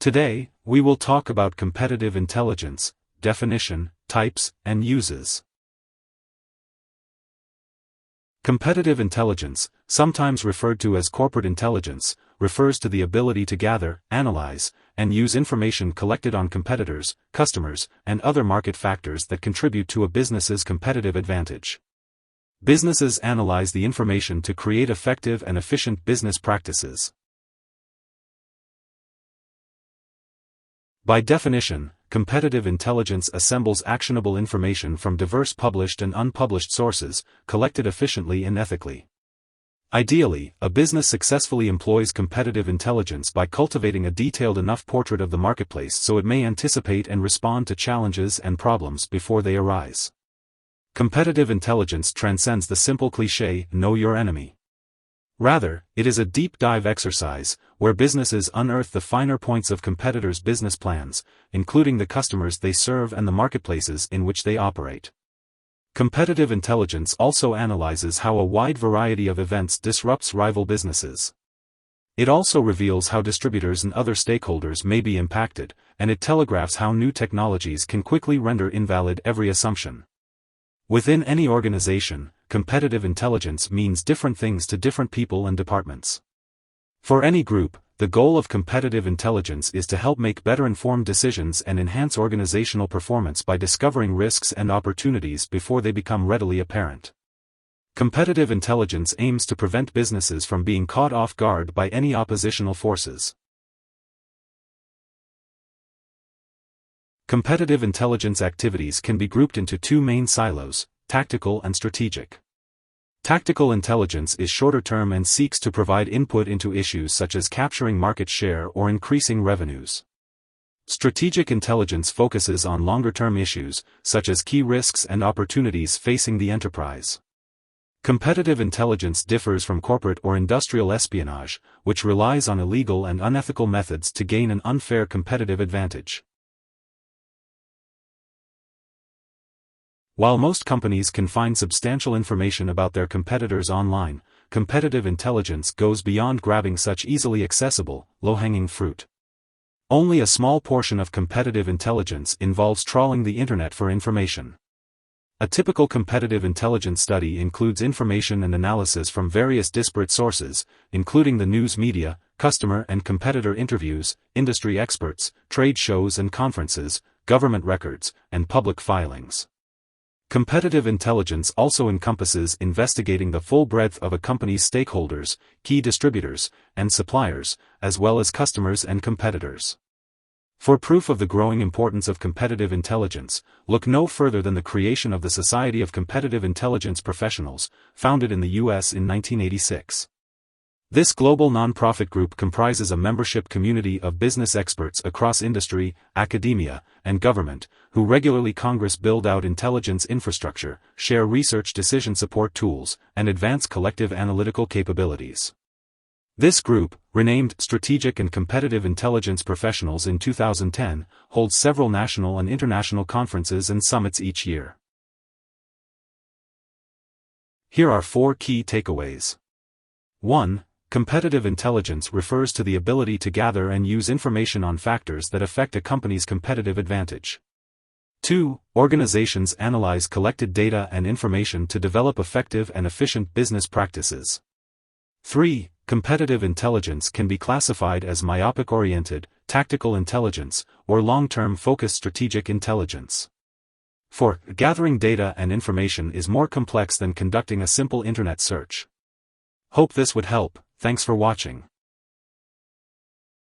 Today, we will talk about competitive intelligence, definition, types, and uses. Competitive intelligence, sometimes referred to as corporate intelligence, refers to the ability to gather, analyze, and use information collected on competitors, customers, and other market factors that contribute to a business's competitive advantage. Businesses analyze the information to create effective and efficient business practices. By definition, competitive intelligence assembles actionable information from diverse published and unpublished sources, collected efficiently and ethically. Ideally, a business successfully employs competitive intelligence by cultivating a detailed enough portrait of the marketplace so it may anticipate and respond to challenges and problems before they arise. Competitive intelligence transcends the simple cliché, "know your enemy." Rather, it is a deep dive exercise, where businesses unearth the finer points of competitors' business plans, including the customers they serve and the marketplaces in which they operate. Competitive intelligence also analyzes how a wide variety of events disrupts rival businesses. It also reveals how distributors and other stakeholders may be impacted, and it telegraphs how new technologies can quickly render invalid every assumption. Within any organization, competitive intelligence means different things to different people and departments. For any group, the goal of competitive intelligence is to help make better informed decisions and enhance organizational performance by discovering risks and opportunities before they become readily apparent. Competitive intelligence aims to prevent businesses from being caught off guard by any oppositional forces. Competitive intelligence activities can be grouped into two main silos, tactical and strategic. Tactical intelligence is shorter-term and seeks to provide input into issues such as capturing market share or increasing revenues. Strategic intelligence focuses on longer-term issues, such as key risks and opportunities facing the enterprise. Competitive intelligence differs from corporate or industrial espionage, which relies on illegal and unethical methods to gain an unfair competitive advantage. While most companies can find substantial information about their competitors online, competitive intelligence goes beyond grabbing such easily accessible, low-hanging fruit. Only a small portion of competitive intelligence involves trawling the internet for information. A typical competitive intelligence study includes information and analysis from various disparate sources, including the news media, customer and competitor interviews, industry experts, trade shows and conferences, government records, and public filings. Competitive intelligence also encompasses investigating the full breadth of a company's stakeholders, key distributors, and suppliers, as well as customers and competitors. For proof of the growing importance of competitive intelligence, look no further than the creation of the Society of Competitive Intelligence Professionals, founded in the U.S. in 1986. This global nonprofit group comprises a membership community of business experts across industry, academia, and government, who regularly build out intelligence infrastructure, share research decision support tools, and advance collective analytical capabilities. This group, renamed Strategic and Competitive Intelligence Professionals in 2010, holds several national and international conferences and summits each year. Here are 4 key takeaways. 1. Competitive intelligence refers to the ability to gather and use information on factors that affect a company's competitive advantage. 2. Organizations analyze collected data and information to develop effective and efficient business practices. 3. Competitive intelligence can be classified as myopic-oriented, tactical intelligence, or long-term focused strategic intelligence. 4. Gathering data and information is more complex than conducting a simple internet search. Hope this would help. Thanks for watching.